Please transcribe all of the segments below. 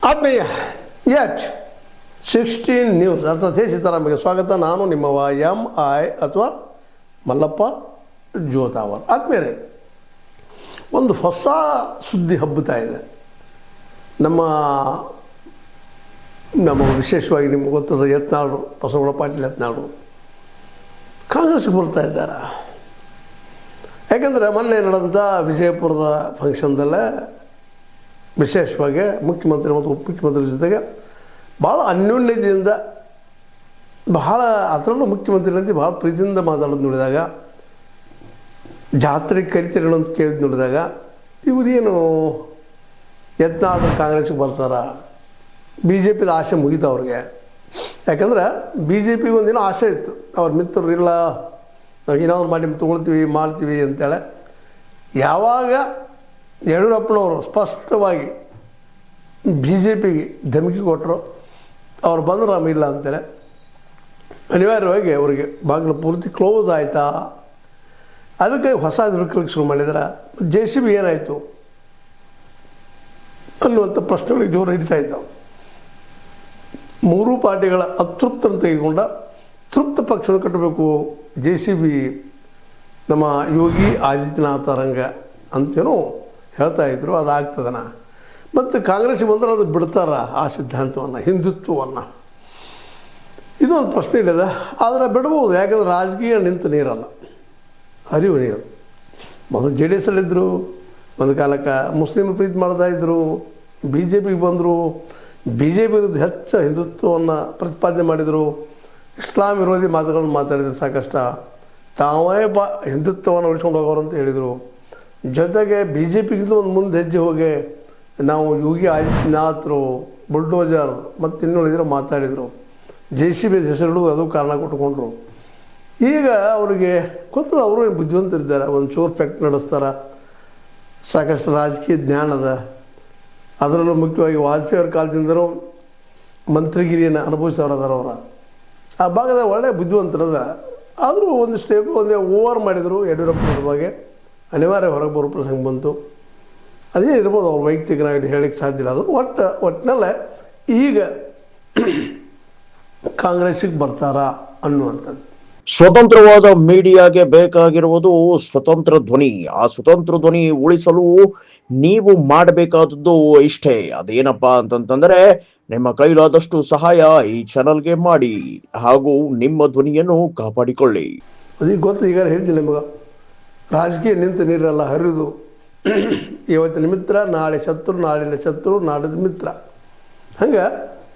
ಆತ್ಮೀಯ H16 news ಅರ್ಥಾತ್ ಹೇ ಸೀತಾರಾಮಗೆ ಸ್ವಾಗತ. ನಾನು ನಿಮ್ಮವ MI ಅಥವಾ ಮಲ್ಲಪ್ಪ ಜೋತಾವರ್. ಆತ್ಮೀಯರೇ, ಒಂದು ಹೊಸ ಸುದ್ದಿ ಹಬ್ಬುತ್ತಾ ಇದೆ. ನಮ್ಮ ವಿಶೇಷವಾಗಿ ನಿಮ್ಗೆ ಗೊತ್ತದ ಯತ್ನಾಳರು, ಬಸವಗೌಡ ಪಾಟೀಲ್ ಯತ್ನಾಳರು ಕಾಂಗ್ರೆಸ್ಗೆ ಬರ್ತಾ ಇದ್ದಾರೆ. ಯಾಕಂದರೆ ಮೊನ್ನೆ ನಡೆದಂಥ ವಿಜಯಪುರದ ಫಂಕ್ಷನ್ದಲ್ಲೇ ವಿಶೇಷವಾಗಿ ಮುಖ್ಯಮಂತ್ರಿ ಮತ್ತು ಉಪಮುಖ್ಯಮಂತ್ರಿ ಜೊತೆಗೆ ಭಾಳ ಅನ್ಯೋನ್ಯತೆಯಿಂದ, ಬಹಳ ಅದರಲ್ಲೂ ಮುಖ್ಯಮಂತ್ರಿನಂತೆ ಭಾಳ ಪ್ರೀತಿಯಿಂದ ಮಾತಾಡೋದು ನೋಡಿದಾಗ, ಜಾತ್ರೆಗೆ ಕರಿತೀರಿ ಅಂತ ಕೇಳಿದ್ ನೋಡಿದಾಗ, ಇವರೇನು ಯತ್ನಾಳರು ಕಾಂಗ್ರೆಸ್ಗೆ ಬರ್ತಾರ, BJPದ ಆಸೆ ಮುಗೀತು ಅವ್ರಿಗೆ. ಯಾಕಂದ್ರೆ BJPಗೆ ಒಂದಿನ ಆಸೆ ಇತ್ತು, ಅವ್ರ ಮಿತ್ರರು ಇಲ್ಲ, ನಾವು ಏನಾದ್ರು ಮಾಡಿ ತೊಗೊಳ್ತೀವಿ ಮಾಡ್ತೀವಿ ಅಂತೇಳಿ. ಯಾವಾಗ ಯಡಿಯೂರಪ್ಪನವರು ಸ್ಪಷ್ಟವಾಗಿ BJPಗೆ ಧಮಕಿ ಕೊಟ್ಟರು, ಅವ್ರು ಬಂದರು ನಮಗಿಲ್ಲ ಅಂತೇಳಿ, ಅನಿವಾರ್ಯವಾಗಿ ಅವರಿಗೆ ಬಾಗಿಲು ಪೂರ್ತಿ ಕ್ಲೋಸ್ ಆಯಿತಾ. ಅದಕ್ಕೆ ಹೊಸ ಹುಡುಕಲಿಕ್ಕೆ ಶುರು ಮಾಡಿದ್ರೆ JCB ಏನಾಯಿತು ಅನ್ನುವಂಥ ಪ್ರಶ್ನೆಗಳಿಗೆ ಜೋರು ಹಿಡಿತಾ ಇದ್ದಾವೆ. ಮೂರೂ ಪಾರ್ಟಿಗಳ ಅತೃಪ್ತನ್ನು ತೆಗೆದುಕೊಂಡ ತೃಪ್ತ ಪಕ್ಷವನ್ನು ಕಟ್ಟಬೇಕು JCB ನಮ್ಮ ಯೋಗಿ ಆದಿತ್ಯನಾಥ ರಂಗ ಅಂತೇನೋ ಹೇಳ್ತಾ ಇದ್ರು. ಅದಾಗ್ತದನ ಮತ್ತು ಕಾಂಗ್ರೆಸ್ಗೆ ಬಂದರೆ ಅದು ಬಿಡ್ತಾರ ಆ ಸಿದ್ಧಾಂತವನ್ನು, ಹಿಂದುತ್ವವನ್ನು. ಇದೊಂದು ಪ್ರಶ್ನೆ ಇಲ್ಲದ, ಆದರೆ ಬಿಡ್ಬೋದು. ಯಾಕಂದ್ರೆ ರಾಜಕೀಯ ನಿಂತ ನೀರಲ್ಲ, ಹರಿವು ನೀರು. ಮೊದಲು JDS ಅಲ್ಲಿದ್ದರು, ಒಂದು ಕಾಲಕ್ಕೆ ಮುಸ್ಲಿಮರು ಪ್ರೀತಿ ಮಾಡ್ತಾಯಿದ್ರು, BJPಗೆ ಬಂದರು, BJP ವಿರುದ್ಧ ಹೆಚ್ಚು ಹಿಂದುತ್ವವನ್ನು ಪ್ರತಿಪಾದನೆ ಮಾಡಿದರು, ಇಸ್ಲಾಂ ವಿರೋಧಿ ಮಾತುಗಳನ್ನು ಮಾತಾಡಿದ್ರು ಸಾಕಷ್ಟು. ತಾವೇ ಹಿಂದುತ್ವವನ್ನು ಉಳಿಸ್ಕೊಂಡು ಹೋಗೋರು ಅಂತ ಹೇಳಿದರು. ಜೊತೆಗೆ BJPಗಿಂತ ಒಂದು ಮುಂದೆ ಹೆಜ್ಜೆ ಹೋಗಿ ನಾವು ಯೋಗಿ ಆದಿತ್ಯನಾಥರು, ಬುಲ್ಡೋಜರ್ ಮತ್ತು ಇನ್ನುಳಿದ್ರೆ ಮಾತಾಡಿದರು. JCB ಹೆಸರು ಅದು ಕಾರಣ ಕೊಟ್ಕೊಂಡ್ರು. ಈಗ ಅವರಿಗೆ ಗೊತ್ತದ, ಅವರು ಏನು ಬುದ್ಧಿವಂತರಿದ್ದಾರೆ, ಒಂದು ಚೋರ್ ಫ್ಯಾಕ್ಟ್ರಿ ನಡೆಸ್ತಾರೆ, ಸಾಕಷ್ಟು ರಾಜಕೀಯ ಜ್ಞಾನದ. ಅದರಲ್ಲೂ ಮುಖ್ಯವಾಗಿ ವಾಜಪೇಯಿ ಅವ್ರ ಕಾಲದಿಂದಲೂ ಮಂತ್ರಿಗಿರಿಯನ್ನು ಅನುಭವಿಸೋರದಾರ ಅವರ. ಆ ಭಾಗದ ಒಳ್ಳೆಯ ಬುದ್ಧಿವಂತರದ. ಆದರೂ ಒಂದಿಷ್ಟು ಒಂದೇ ಓವರ್ ಮಾಡಿದರು ಯಡಿಯೂರಪ್ಪನವ್ರ ಬಗ್ಗೆ. ಅನಿವಾರ್ಯ ಹೊರಗೆ ಬರೋ ಪ್ರಸಂಗ ಬಂತು. ಅದೇ ಇರ್ಬೋದು, ಅವ್ರ ವೈಯಕ್ತಿಕನಾಗಿ ಹೇಳಲಿಕ್ಕೆ ಸಾಧ್ಯ ಇಲ್ಲ. ಅದು ಒಟ್ಟಿನಲ್ಲೇ ಈಗ ಕಾಂಗ್ರೆಸ್ಸಿಗೆ ಬರ್ತಾರಾ ಅನ್ನುವಂಥದ್ದು. ಸ್ವತಂತ್ರವಾದ ಮೀಡಿಯಾಗೆ ಬೇಕಾಗಿರುವುದು ಸ್ವತಂತ್ರ ಧ್ವನಿ. ಆ ಸ್ವತಂತ್ರ ಧ್ವನಿ ಉಳಿಸಲು ನೀವು ಮಾಡಬೇಕಾದದ್ದು ಇಷ್ಟೇ. ಅದೇನಪ್ಪಾ ಅಂತಂತಂದ್ರೆ, ನಿಮ್ಮ ಕೈಲಾದಷ್ಟು ಸಹಾಯ ಈ ಚಾನಲ್ಗೆ ಮಾಡಿ ಹಾಗೂ ನಿಮ್ಮ ಧ್ವನಿಯನ್ನು ಕಾಪಾಡಿಕೊಳ್ಳಿ. ಅದೀಗ ಗೊತ್ತು, ಈಗ ಹೇಳ್ತೀನಿ ನಿಮಗೆ, ರಾಜಕೀಯ ನಿಂತ ನೀರಲ್ಲ ಹರಿದು. ಇವತ್ತಿನ ಮಿತ್ರ ನಾಳೆ ಶತ್ರು, ನಾಳಿನ ಶತ್ರು ನಾಡಿದ ಮಿತ್ರ. ಹಂಗೆ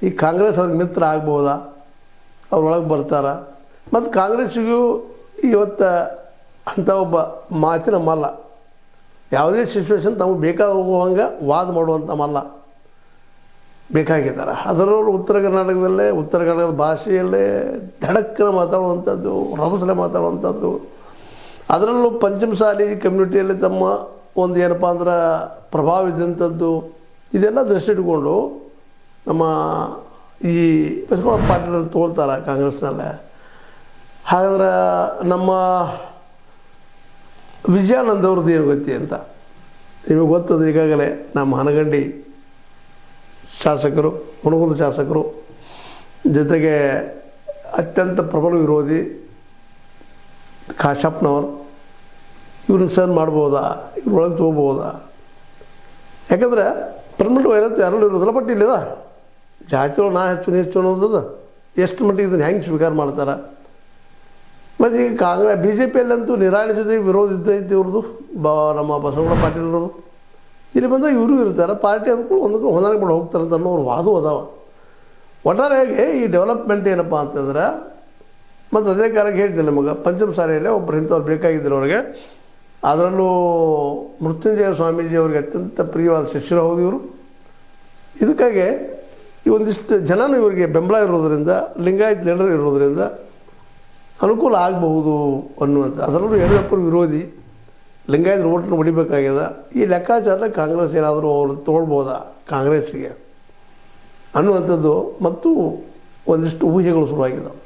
ಈ ಕಾಂಗ್ರೆಸ್ ಅವ್ರಿಗೆ ಮಿತ್ರ ಆಗ್ಬೋದಾ, ಅವ್ರೊಳಗೆ ಬರ್ತಾರ. ಮತ್ತು ಕಾಂಗ್ರೆಸ್ಸಿಗೂ ಇವತ್ತು ಅಂಥ ಒಬ್ಬ ಮಾತಿನ ಮಲ್ಲ, ಯಾವುದೇ ಸಿಚುವೇಶನ್ ತಮಗೆ ಬೇಕಾದ ಹೋಗುವಂಗೆ ವಾದ ಮಾಡುವಂಥ ಮಲ್ಲ ಬೇಕಾಗಿದ್ದಾರೆ. ಅದರವರು ಉತ್ತರ ಕರ್ನಾಟಕದಲ್ಲೇ, ಉತ್ತರ ಕನ್ನಡದ ಭಾಷೆಯಲ್ಲೇ ಧಡಕ್ಕನ ಮಾತಾಡುವಂಥದ್ದು, ರಭಸಲೆ ಮಾತಾಡುವಂಥದ್ದು. ಅದರಲ್ಲೂ ಪಂಚಮಸಾಲಿ ಕಮ್ಯುನಿಟಿಯಲ್ಲಿ ತಮ್ಮ ಒಂದು ಏನಪ್ಪ ಅಂದ್ರೆ ಪ್ರಭಾವ ಇದ್ದಂಥದ್ದು. ಇದೆಲ್ಲ ದೃಷ್ಟಿ ಇಟ್ಕೊಂಡು ನಮ್ಮ ಈ ಬಸವಗೌಡ ಪಾಟೀಲ್ ತೊಗೊಳ್ತಾರೆ ಕಾಂಗ್ರೆಸ್ನಲ್ಲೇ. ಹಾಗಾದ್ರೆ ನಮ್ಮ ವಿಜಯಾನಂದ ಅವ್ರದ್ದು ಏನು ಗತಿ ಅಂತ ನಿಮಗೆ ಗೊತ್ತದ. ಈಗಾಗಲೇ ನಮ್ಮ ಹನಗಂಡಿ ಶಾಸಕರು, ಹುಣಗುಂದ ಶಾಸಕರು, ಜೊತೆಗೆ ಅತ್ಯಂತ ಪ್ರಬಲ ವಿರೋಧಿ ಕಾಶಪ್ಪನವರು, ಇವ್ರನ್ನ ಸಹನ್ ಮಾಡ್ಬೋದಾ, ಇವ್ರೊಳಗೆ ತೊಗೋಬೋದಾ? ಯಾಕಂದ್ರೆ ಪರ್ಮನೆಂಟ್ ವೈರತ್ ಯಾರು ಇರೋದಿಲ್ಲ. ಬಟ್ ಇಲ್ಲಿದ ಜಾತಿಗಳು ನಾ ಹೆಚ್ಚು ಹೆಚ್ಚು ಅನ್ನೋದದ ಎಷ್ಟು ಮಟ್ಟಿಗೆ ಇದನ್ನು ಹೆಂಗೆ ಸ್ವೀಕಾರ ಮಾಡ್ತಾರೆ. ಮತ್ತು ಈಗ BJPಯಲ್ಲಂತೂ ನಿರಾಣಿ ಜೊತೆಗೆ ವಿರೋಧ ಇದ್ದೈತಿ ಇವ್ರದ್ದು, ನಮ್ಮ ಬಸವಗೌಡ ಪಾಟೀಲ್ ಇರೋದು. ಇಲ್ಲಿ ಬಂದಾಗ ಇವರು ಇರ್ತಾರೆ, ಪಾರ್ಟಿ ಅಂದ್ಕೊಂಡು ಒಂದಕ್ಕೆ ಹೊಂದಾಣಿಕೆ ಮಾಡಿ ಹೋಗ್ತಾರೆ ಅಂತ ಅನ್ನೋರು ವಾದು ಅದಾವ. ಒಟ್ಟಾರೆಯಾಗಿ ಈ ಡೆವಲಪ್ಮೆಂಟ್ ಏನಪ್ಪ ಅಂತಂದ್ರೆ, ಮತ್ತು ಅದೇ ಕಾಲಕ್ಕೆ ಹೇಳ್ತೀನಿ ನಮಗೆ, ಪಂಚಮಸಾಲಿಯಲ್ಲೇ ಒಬ್ಬರು ಇಂಥವ್ರು ಬೇಕಾಗಿದ್ದರು ಅವ್ರಿಗೆ. ಅದರಲ್ಲೂ ಮೃತ್ಯುಂಜಯ ಸ್ವಾಮೀಜಿ ಅವ್ರಿಗೆ ಅತ್ಯಂತ ಪ್ರಿಯವಾದ ಶಿಷ್ಯರು ಹೌದು ಇವರು. ಇದಕ್ಕಾಗಿ ಈ ಒಂದಿಷ್ಟು ಜನನೂ ಇವರಿಗೆ ಬೆಂಬಲ ಇರೋದರಿಂದ, ಲಿಂಗಾಯತ್ ಲೀಡರ್ ಇರೋದರಿಂದ ಅನುಕೂಲ ಆಗಬಹುದು ಅನ್ನುವಂಥ. ಅದರಲ್ಲೂ ಯಡಿಯೂರಪ್ಪರ ವಿರೋಧಿ, ಲಿಂಗಾಯತ್ ಓಟನ್ನು ಹೊಡಿಬೇಕಾಗ್ಯದ. ಈ ಲೆಕ್ಕಾಚಾರ ಕಾಂಗ್ರೆಸ್ ಏನಾದರೂ ಅವ್ರನ್ನ ತೊಗೊಳ್ಬೋದಾ ಕಾಂಗ್ರೆಸ್ಸಿಗೆ ಅನ್ನುವಂಥದ್ದು ಮತ್ತು ಒಂದಿಷ್ಟು ಊಹೆಗಳು ಶುರುವಾಗಿದ್ದಾವೆ.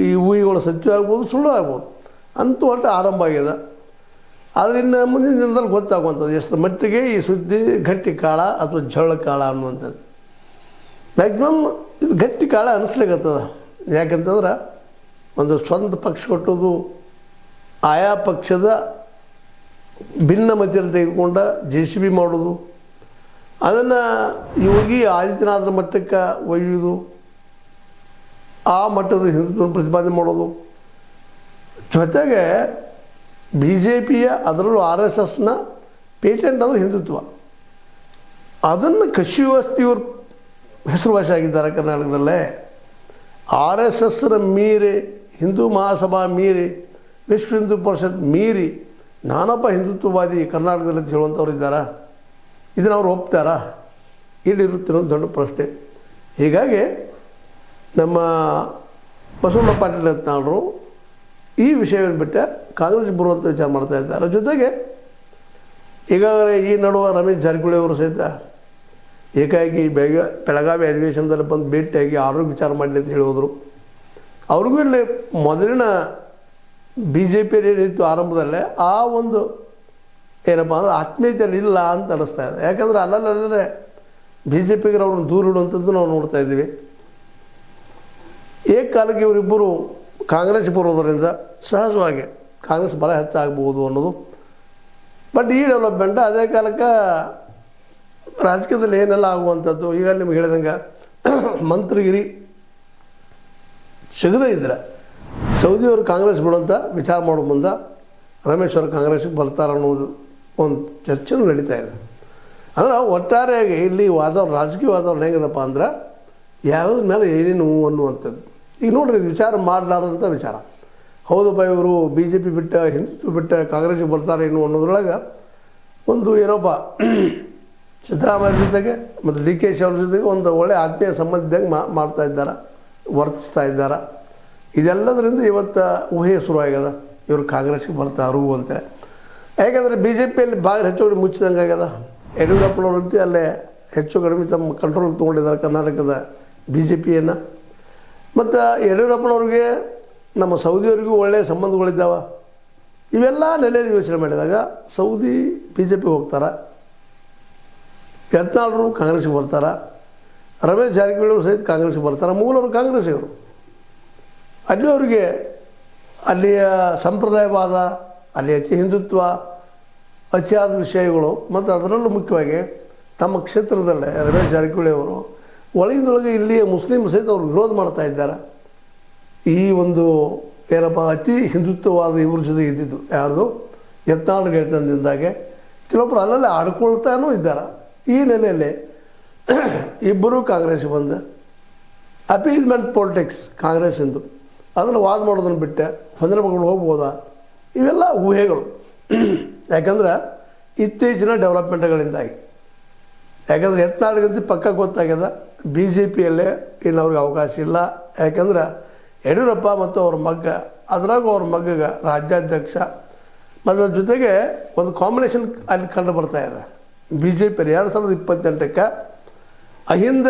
ಈ ಊಹೆಗಳು ಸತ್ಯ ಆಗ್ಬೋದು, ಸುಳ್ಳು ಆಗ್ಬೋದು, ಅಂತೂ ಒಟ್ಟು ಆರಂಭ ಆಗ್ಯದ. ಆದರೆ ಇನ್ನು ಮುಂದಿನ ದಿನದಲ್ಲಿ ಗೊತ್ತಾಗುವಂಥದ್ದು ಎಷ್ಟು ಮಟ್ಟಿಗೆ ಈ ಸುದ್ದಿ ಗಟ್ಟಿ ಕಾಳ ಅಥವಾ ಜಳ್ಳ ಕಾಳ ಅನ್ನುವಂಥದ್ದು. ಮ್ಯಾಕ್ಸಿಮಮ್ ಇದು ಗಟ್ಟಿ ಕಾಳ ಅನ್ನಿಸ್ಲಿಕ್ಕತ್ತದ. ಯಾಕಂತಂದ್ರೆ ಒಂದು ಸ್ವಂತ ಪಕ್ಷ ಕೊಟ್ಟೋದು, ಆಯಾ ಪಕ್ಷದ ಭಿನ್ನ ಮತಿಯನ್ನು ತೆಗೆದುಕೊಂಡ JCB ಮಾಡೋದು, ಅದನ್ನು ಯೋಗಿ ಆದಿತ್ಯನಾಥನ ಮಟ್ಟಕ್ಕೆ ಒಯ್ಯೋದು, ಆ ಮಟ್ಟದ ಹಿಂದುತ್ವವನ್ನು ಪ್ರತಿಪಾದನೆ ಮಾಡೋದು, ಜೊತೆಗೆ BJPಯ ಅದರಲ್ಲೂ RSSನ ಪೇಟೆಂಟ್ ಅಂದರೆ ಹಿಂದುತ್ವ, ಅದನ್ನು ಕಸಿಯುವಷ್ಟು ಇವರು ಹೆಸರುವಾಸಿ ಆಗಿದ್ದಾರೆ ಕರ್ನಾಟಕದಲ್ಲೇ. RSSನ ಮೀರಿ, ಹಿಂದೂ ಮಹಾಸಭಾ ಮೀರಿ, ವಿಶ್ವ ಹಿಂದೂ ಪರಿಷತ್ ಮೀರಿ ನಾನಪ್ಪ ಹಿಂದುತ್ವವಾದಿ ಕರ್ನಾಟಕದಲ್ಲಿ ಅಂತ ಹೇಳುವಂಥವ್ರು ಇದ್ದಾರಾ? ಇದನ್ನು ಅವ್ರು ಒಪ್ತಾರಾ? ಇಲ್ಲಿರುತ್ತಿರೋ ದೊಡ್ಡ ಪ್ರಶ್ನೆ. ಹೀಗಾಗಿ ನಮ್ಮ ಬಸವಣ್ಣ ಪಾಟೀಲ್ ಯತ್ನಾಳರು ಈ ವಿಷಯವನ್ನು ಬಿಟ್ಟು ಕಾಂಗ್ರೆಸ್ ಬರುವಂಥ ವಿಚಾರ ಮಾಡ್ತಾ ಇದ್ದಾರೆ. ಜೊತೆಗೆ ಈಗಾಗಲೇ ಈ ನಡುವೆ ರಮೇಶ್ ಜಾರಕಿಹೊಳಿ ಅವರು ಸಹಿತ ಏಕಾಏಕಿ ಬೆಳಗಾವಿ ಅಧಿವೇಶನದಲ್ಲಿ ಬಂದು ಭೇಟಿಯಾಗಿ ಆರೋಗ್ಯ ವಿಚಾರ ಮಾಡಲಿ ಅಂತ ಹೇಳೋದ್ರು. ಅವ್ರಿಗೂ ಇಲ್ಲಿ ಮೊದಲಿನ BJP ಏನಿತ್ತು ಆರಂಭದಲ್ಲೇ ಆ ಒಂದು ಏನಪ್ಪ ಅಂದ್ರೆ ಆತ್ಮೀಯತೆಯಲ್ಲಿ ಇಲ್ಲ ಅಂತ ಅನ್ನಿಸ್ತಾ ಇದೆ. ಯಾಕಂದರೆ ಅಲ್ಲಲ್ಲೇ BJPಗೆ ಅವ್ರನ್ನ ದೂರ ಇಡುವಂಥದ್ದು ನಾವು ನೋಡ್ತಾ ಇದ್ದೀವಿ. ಏಕಕಾಲಕ್ಕೆ ಇವರಿಬ್ಬರು ಕಾಂಗ್ರೆಸ್ ಬರೋದರಿಂದ ಸಹಜವಾಗಿ ಕಾಂಗ್ರೆಸ್ ಬಲ ಹೆಚ್ಚಾಗ್ಬೋದು ಅನ್ನೋದು. ಬಟ್ ಈ ಡೆವಲಪ್ಮೆಂಟ್ ಅದೇ ಕಾಲಕ್ಕೆ ರಾಜಕೀಯದಲ್ಲಿ ಏನೆಲ್ಲ ಆಗುವಂಥದ್ದು. ಈಗ ನಿಮ್ಗೆ ಹೇಳಿದಂಗೆ ಮಂತ್ರಿಗಿರಿ ಸಿಗದೇ ಇದ್ರೆ ಸೌದಿಯವರು ಕಾಂಗ್ರೆಸ್ ಬಿಡುವಂಥ ವಿಚಾರ ಮಾಡೋ ಮುಂದೆ ರಮೇಶ್ ಅವರು ಕಾಂಗ್ರೆಸ್ಗೆ ಬರ್ತಾರೆ ಅನ್ನೋದು ಒಂದು ಚರ್ಚೆನೂ ನಡೀತಾ ಇದೆ. ಅಂದ್ರೆ ಒಟ್ಟಾರೆಯಾಗಿ ಇಲ್ಲಿ ರಾಜಕೀಯ ವಾತಾವರಣ ಹೇಗಿದಪ್ಪ ಅಂದ್ರೆ ಯಾವುದ್ರ ಮೇಲೆ ಏನೇನು ಅನ್ನುವಂಥದ್ದು. ಈಗ ನೋಡ್ರಿ, ಇದು ವಿಚಾರ ಮಾಡಲಾರ್ದಂಥ ವಿಚಾರ. ಹೌದಪ್ಪ ಇವರು BJP ಬಿಟ್ಟ ಹಿಂದುತ್ವ ಬಿಟ್ಟ ಕಾಂಗ್ರೆಸ್ಗೆ ಬರ್ತಾರೇನು ಅನ್ನೋದ್ರೊಳಗೆ ಒಂದು ಏನೋಪ್ಪ ಸಿದ್ದರಾಮಯ್ಯ ಜೊತೆಗೆ ಮತ್ತು DKಶಿ ಅವ್ರ ಜೊತೆಗೆ ಒಂದು ಒಳ್ಳೆಯ ಆತ್ಮೀಯ ಸಂಬಂಧದಂಗೆ ಮಾಡ್ತಾ ಇದ್ದಾರೆ, ವರ್ತಿಸ್ತಾ ಇದ್ದಾರೆ. ಇದೆಲ್ಲದರಿಂದ ಇವತ್ತು ಊಹೆ ಶುರುವಾಗ್ಯದ ಇವರು ಕಾಂಗ್ರೆಸ್ಗೆ ಬರ್ತಾರು ಅಂತೇಳಿ. ಯಾಕೆಂದರೆ BJPಯಲ್ಲಿ ಭಾಗ ಹೆಚ್ಚು ಕಡಿಮೆ ಮುಚ್ಚಿದಂಗೆ ಆಗ್ಯದ. ಯಡಿಯೂರಪ್ಪನವರಂತೆ ಅಲ್ಲೇ ಹೆಚ್ಚು ಕಡಿಮೆ ತಮ್ಮ ಕಂಟ್ರೋಲ್ ತೊಗೊಂಡಿದ್ದಾರೆ ಕರ್ನಾಟಕದ BJPಯನ್ನು. ಮತ್ತು ಯಡಿಯೂರಪ್ಪನವ್ರಿಗೆ ನಮ್ಮ ಸೌದಿಯವರಿಗೂ ಒಳ್ಳೆಯ ಸಂಬಂಧಗಳಿದ್ದಾವೆ. ಇವೆಲ್ಲ ನೆಲೆಯಲ್ಲಿ ಯೋಚನೆ ಮಾಡಿದಾಗ ಸೌದಿ BJPಗೆ ಹೋಗ್ತಾರೆ, ಯತ್ನಾಳರು ಕಾಂಗ್ರೆಸ್ಗೆ ಬರ್ತಾರೆ, ರಮೇಶ್ ಜಾರಕಿಹೊಳಿ ಅವರು ಸಹಿತ ಕಾಂಗ್ರೆಸ್ಗೆ ಬರ್ತಾರೆ. ಮೂಲವರು ಕಾಂಗ್ರೆಸ್ ಇವರು. ಅಲ್ಲಿ ಅವರಿಗೆ ಅಲ್ಲಿಯ ಸಂಪ್ರದಾಯವಾದ, ಅಲ್ಲಿ ಹಿಂದುತ್ವ, ಅತಿಯಾದ ವಿಷಯಗಳು ಮತ್ತು ಅದರಲ್ಲೂ ಮುಖ್ಯವಾಗಿ ತಮ್ಮ ಕ್ಷೇತ್ರದಲ್ಲೇ ರಮೇಶ್ ಜಾರಕಿಹೊಳಿ ಅವರು ಒಳಗಿಂದೊಳಗೆ ಇಲ್ಲಿಯ ಮುಸ್ಲಿಮ್ ಸಹಿತ ಅವರು ವಿರೋಧ ಮಾಡ್ತಾ ಇದ್ದಾರೆ. ಈ ಒಂದು ಏನಪ್ಪ ಅತಿ ಹಿಂದುತ್ವವಾದ ಇವ್ರ ಜೊತೆ ಇದ್ದಿದ್ದು ಯಾರ್ದು ಯತ್ನಾಳ್ ಗೆಳೆತನದಿಂದಾಗೆ ಕೆಲವೊಬ್ಬರು ಅಲ್ಲಲ್ಲೇ ಆಡ್ಕೊಳ್ತಾನೂ ಇದ್ದಾರೆ. ಈ ನೆಲೆಯಲ್ಲಿ ಇಬ್ಬರೂ ಕಾಂಗ್ರೆಸ್ಗೆ ಬಂದು ಅಪೀಸ್ಮೆಂಟ್ ಪೊಲಿಟಿಕ್ಸ್ ಕಾಂಗ್ರೆಸ್ಸಿಂದು ಅದನ್ನು ವಾದ ಮಾಡೋದನ್ನು ಬಿಟ್ಟೆ ಹೊಂದನೆ ಮಗಳು ಹೋಗ್ಬೋದಾ? ಇವೆಲ್ಲ ಊಹೆಗಳು. ಯಾಕಂದ್ರೆ ಇತ್ತೀಚಿನ ಡೆವಲಪ್ಮೆಂಟ್ಗಳಿಂದಾಗಿ. ಯಾಕಂದರೆ ಯತ್ನಾಳ್ಗಂತ ಪಕ್ಕ ಗೊತ್ತಾಗ್ಯದ BJPಯಲ್ಲೇ ಇನ್ನು ಅವ್ರಿಗೆ ಅವಕಾಶ ಇಲ್ಲ. ಯಾಕಂದ್ರೆ ಯಡಿಯೂರಪ್ಪ ಮತ್ತು ಅವ್ರ ಮಗ್ಗ, ಅದ್ರಾಗೂ ಅವ್ರ ಮಗ್ಗಗೆ ರಾಜ್ಯಾಧ್ಯಕ್ಷ ಮತ್ತು ಅದ್ರ ಜೊತೆಗೆ ಒಂದು ಕಾಂಬಿನೇಷನ್ ಅಲ್ಲಿ ಕಂಡು ಬರ್ತಾ ಇದೆ. BJPಯಲ್ಲಿ 2028ಕ್ಕೆ ಅಹಿಂದ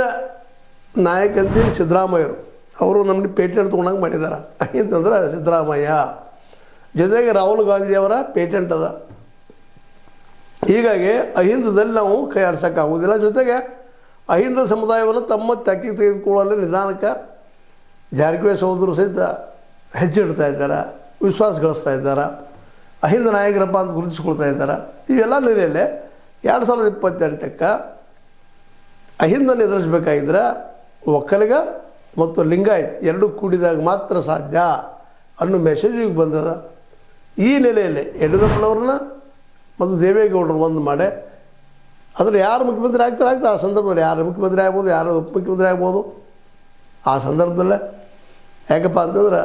ನಾಯಕಂತ ಸಿದ್ದರಾಮಯ್ಯರು ಅವರು ನಮಗೆ ಪೇಟೆಂಟ್ ತೊಗೊಂಡಂಗೆ ಮಾಡಿದ್ದಾರೆ. ಅಹಿಂದ ಅಂದ್ರೆ ಸಿದ್ದರಾಮಯ್ಯ, ಜೊತೆಗೆ ರಾಹುಲ್ ಗಾಂಧಿಯವರ ಪೇಟೆಂಟ್ ಅದ. ಹೀಗಾಗಿ ಅಹಿಂದದಲ್ಲಿ ನಾವು ಕೈ ಆಡ್ಸೋಕ್ಕಾಗೋದಿಲ್ಲ. ಜೊತೆಗೆ ಅಹಿಂದ ಸಮುದಾಯವನ್ನು ತಮ್ಮ ತೆಕ್ಕಿಗೆ ತೆಗೆದುಕೊಳ್ಳಲು ನಿಧಾನಕ್ಕೆ ಜಾರಕಿಹೊಳಿ ಸಹೋದರರು ಸಹಿತ ಹೆಜ್ಜೆ ಇದ್ದಾರೆ, ವಿಶ್ವಾಸ ಗಳಿಸ್ತಾ ಇದ್ದಾರೆ, ಅಹಿಂದ ನಾಯಕರಪ್ಪ ಅಂತ ಗುರುತಿಸ್ಕೊಳ್ತಾ ಇದ್ದಾರೆ. ಇವೆಲ್ಲ ನೆಲೆಯಲ್ಲೇ 2028ಕ್ಕೆ ಅಹಿಂದನ್ನು ಎದುರಿಸಬೇಕಾಗಿದ್ರೆ ಒಕ್ಕಲಿಗ ಮತ್ತು ಲಿಂಗಾಯತ್ ಎರಡೂ ಕೂಡಿದಾಗ ಮಾತ್ರ ಸಾಧ್ಯ ಅನ್ನೋ ಮೆಸೇಜಿಗೆ ಬಂದದ. ಈ ನೆಲೆಯಲ್ಲಿ ಯಡಿಯೂರಪ್ಪನವ್ರನ್ನ ಮತ್ತು ದೇವೇಗೌಡರು ಒಂದು ಮಾಡಿ ಆದರೆ ಯಾರು ಮುಖ್ಯಮಂತ್ರಿ ಆಗ್ತಾರೆ ಆ ಸಂದರ್ಭದಲ್ಲಿ ಯಾರು ಮುಖ್ಯಮಂತ್ರಿ ಆಗ್ಬೋದು, ಯಾರು ಉಪಮುಖ್ಯಮಂತ್ರಿ ಆಗ್ಬೋದು ಆ ಸಂದರ್ಭದಲ್ಲೇ. ಯಾಕಪ್ಪ ಅಂತಂದ್ರೆ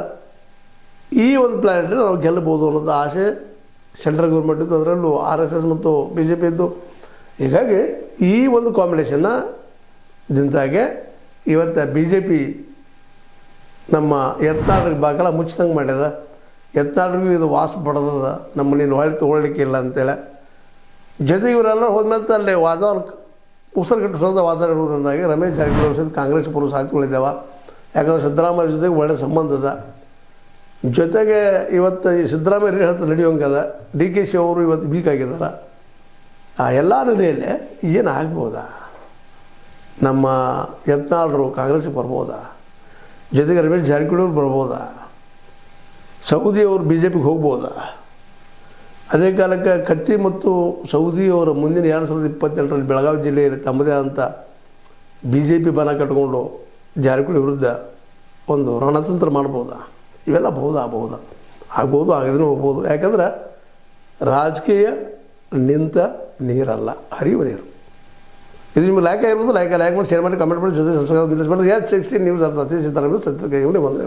ಈ ಒಂದು ಪ್ಲಾನೆಟಲ್ಲಿ ನಾವು ಗೆಲ್ಲಬೋದು ಅನ್ನೋದು ಆಸೆ ಸೆಂಟ್ರಲ್ ಗೌರ್ಮೆಂಟಿದ್ದು, ಅದರಲ್ಲೂ RSS ಮತ್ತು BJP ಇದ್ದು. ಹೀಗಾಗಿ ಈ ಒಂದು ಕಾಂಬಿನೇಷನ್ನ ದಿಂದಾಗೆ ಇವತ್ತು BJP ನಮ್ಮ ಯತ್ನಾಳ್ರಿಗೆ ಬಾಗಲ ಮುಚ್ಚಿದಂಗೆ ಮಾಡ್ಯದ. ಯತ್ನಾಳ್ರಿಗೂ ಇದು ವಾಸ ಬಡದದ, ನಮ್ಮನ್ನೇನು ಹೊಳೆ ತೊಗೊಳ್ಲಿಕ್ಕೆ ಇಲ್ಲ ಅಂತೇಳಿ. ಜೊತೆಗೆ ಇವರೆಲ್ಲ ಹೋದ್ಮೇಲೆ ಅಲ್ಲಿ ವಾತಾವರಣ ಉಸಿರುಗಟ್ಟಿಸೋದ ವಾತಾವರಣ ಇರುವುದರಿಂದಾಗಿ ರಮೇಶ್ ಜಾರಕಿಹೊಳಿ ಸಹಿತ ಕಾಂಗ್ರೆಸ್ ಬರೋ ಸಾಧ್ಯತೆಗಳಿದ್ದಾವೆ. ಯಾಕಂದರೆ ಸಿದ್ದರಾಮಯ್ಯ ಜೊತೆಗೆ ಒಳ್ಳೆಯ ಸಂಬಂಧ ಅದ. ಜೊತೆಗೆ ಇವತ್ತು ಈ ಸಿದ್ದರಾಮಯ್ಯ ಹೇಳ್ತಾ ನಡೆಯೋಂಗದ ಡಿ ಕೆ ಶಿ ಅವರು ಇವತ್ತು ವೀಕ್ ಆಗಿದ್ದಾರೆ. ಆ ಎಲ್ಲ ನೆಲೆಯಲ್ಲಿ ಏನಾಗ್ಬೋದಾ? ನಮ್ಮ ಯತ್ನಾಳರು ಕಾಂಗ್ರೆಸ್ಗೆ ಬರ್ಬೋದಾ? ಜೊತೆಗೆ ರಮೇಶ್ ಜಾರಕಿಹೊಳಿ ಅವ್ರು ಬರ್ಬೋದಾ? ಸೌದಿಯವರು ಬಿ ಜೆ ಪಿಗೆ ಹೋಗ್ಬೋದಾ? ಅದೇ ಕಾಲಕ್ಕೆ ಕತ್ತಿ ಮತ್ತು ಸೌದಿಯವರ ಮುಂದಿನ 2028ರಲ್ಲಿ ಬೆಳಗಾವಿ ಜಿಲ್ಲೆಯಲ್ಲಿ ತಮ್ಮದೇ ಆದಂಥ ಬಿ ಜೆ ಪಿ ಬಣ ಕಟ್ಕೊಂಡು ಜಾರಕಿಹೊಳಿ ವಿರುದ್ಧ ಒಂದು ರಣತಂತ್ರ ಮಾಡ್ಬೋದಾ? ಇವೆಲ್ಲ ಆಗ್ಬೋದು, ಆಗದೇನೂ ಹೋಗ್ಬೋದು. ಯಾಕಂದ್ರೆ ರಾಜಕೀಯ ನಿಂತ ನೀರಲ್ಲ, ಹರಿಯುವ ನೀರು. ಇದು ನಿಮ್ಗೆ ಲೈಕ್ ಆಗಿರ್ಬೋದು, ಲೈಕ್ ಮಾಡಿ, ಶೇರ್ ಮಾಡಿ, ಕಮೆಂಟ್ ಮಾಡಿ, ಜೊತೆ ಸಬ್ಸ್ಕ್ರೈಬ್ ಮಾಡಿ. H16 ನ್ಯೂಸ್ ಅರ್ಥ ಸತ್ಯ ಬಂದರೆ